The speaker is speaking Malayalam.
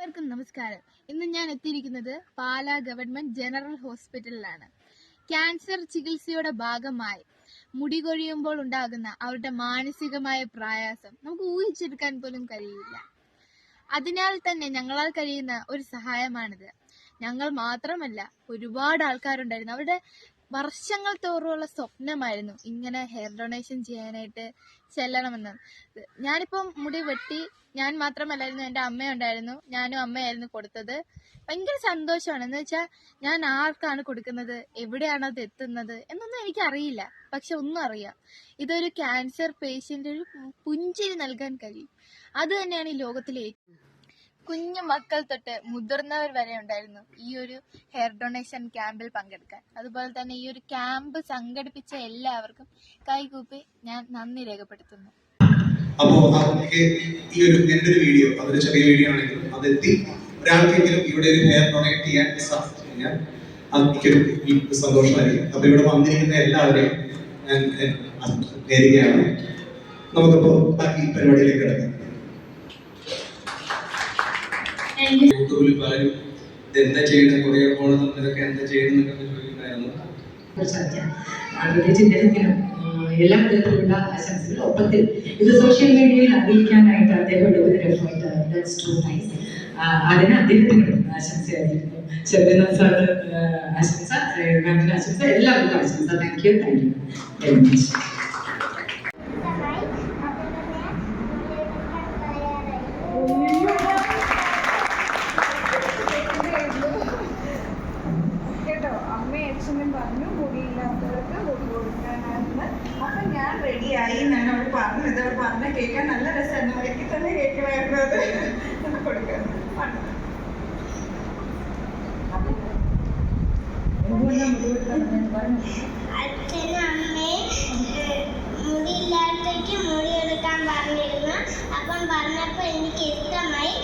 എല്ലാവർക്കും നമസ്കാരം. ഇന്ന് ഞാൻ എത്തിയിരിക്കുന്നത് പാലാ ഗവൺമെന്റ് ജനറൽ ഹോസ്പിറ്റലിലാണ്. ക്യാൻസർ ചികിത്സയുടെ ഭാഗമായി മുടി കൊഴിയുമ്പോൾ ഉണ്ടാകുന്ന അവരുടെ മാനസികമായ പ്രയാസം നമുക്ക് ഊഹിച്ചെടുക്കാൻ പോലും കഴിയില്ല. അതിനാൽ തന്നെ ഞങ്ങളാൽ കഴിയുന്ന ഒരു സഹായമാണിത്. ഞങ്ങൾ മാത്രമല്ല, ഒരുപാട് ആൾക്കാരുണ്ടായിരുന്നു. അവരുടെ വർഷങ്ങൾ തോറുമുള്ള സ്വപ്നമായിരുന്നു ഇങ്ങനെ ഹെയർ ഡൊണേഷൻ ചെയ്യാനായിട്ട് ചെല്ലണമെന്ന്. ഞാനിപ്പം മുടി വെട്ടി, ഞാൻ മാത്രമല്ലായിരുന്നു, എൻ്റെ അമ്മയുണ്ടായിരുന്നു, ഞാനും അമ്മയായിരുന്നു കൊടുത്തത്. ഭയങ്കര സന്തോഷമാണ്. എന്ന് വെച്ചാൽ ഞാൻ ആർക്കാണ് കൊടുക്കുന്നത്, എവിടെയാണ് അത് എത്തുന്നത് എന്നൊന്നും എനിക്കറിയില്ല. പക്ഷെ ഒന്നും അറിയാം, ഇതൊരു ക്യാൻസർ പേഷ്യൻ്റ് ഒരു പുഞ്ചിരി നൽകാൻ കഴിയും. അത് തന്നെയാണ് ഈ ലോകത്തിലെ കുഞ്ഞു മക്കൾ തൊട്ട് മുതിർന്നവർ വരെ ഉണ്ടായിരുന്നു ഈ ഒരു ഹെയർ ഡൊണേഷൻ ക്യാമ്പിൽ പങ്കെടുക്കാൻ. അതുപോലെ തന്നെ ഈ ഒരു ക്യാമ്പ് സംഘടിപ്പിച്ച എല്ലാവർക്കും കൈകൂപ്പി ഞാൻ നന്ദി രേഖപ്പെടുത്തുന്നു. അപ്പോൾ ഈ ഒരു എൻ്റെ ഒരു വീഡിയോ, അതൊരു ചെറിയ വീഡിയോ ആണെങ്കിലും അതെത്തി ഒരാൾക്കെങ്കിലും ഇവിടെ ഒരു ഹെയർ ഡൊണേറ്റ് ചെയ്യാൻ സാധിച്ചു കഴിഞ്ഞാൽ അതെനിക്കൊരു സന്തോഷമായിരിക്കും. അപ്പോൾ ഇവിടെ വന്നിരിക്കുന്ന എല്ലാവരെയും ഞാൻ നേരിടുകയാണ്. നമുക്കിപ്പോൾ ബാക്കി പരിപാടിയിലേക്ക് കിടക്കാം. യൂട്യൂബിൽ പലരും എന്താ ചെയ്യണം, കൊറിയർ പോകണം, ഇതൊക്കെ എന്താ ചെയ്യണം എന്നൊക്കെ ചോദിക്കുന്നുണ്ടായിരുന്നു. എല്ലാ തരത്തിലുള്ള ആശംസകൾ. ഒപ്പത്തിൽ ഇത് സോഷ്യൽ മീഡിയയിൽ അറിയിക്കാനായിട്ട് അദ്ദേഹം എടുക്കുന്ന എഫേർട്ട്, ദാറ്റ്സ് ടു നൈസ്. അതിന് അദ്ദേഹത്തിനും ആശംസയായിരുന്നു. ശബരിനാഥ് സാറ് ആശംസ, മാമിന് ആശംസ, എല്ലാവർക്കും ആശംസ. Thank you very much. അമ്മയച്ഛനും പറഞ്ഞു മുടിയില്ലാത്തവർക്ക് മുടി കൊടുക്കാനാണെന്ന്. അപ്പം ഞാൻ റെഡിയായി. ഞാൻ അവിടെ പറഞ്ഞു, ഇതവിടെ പറഞ്ഞ കേൾക്കാൻ നല്ല രസമായിരുന്നു. എനിക്ക് തന്നെ കേൾക്കണമായിരുന്നു അത് കൊടുക്കാൻ. അച്ഛനും അമ്മയും മുടിയില്ലാത്തവർക്ക് മുടി എടുക്കാൻ പറഞ്ഞിരുന്നു. അപ്പം പറഞ്ഞപ്പോൾ എനിക്ക് ഇഷ്ടമായി.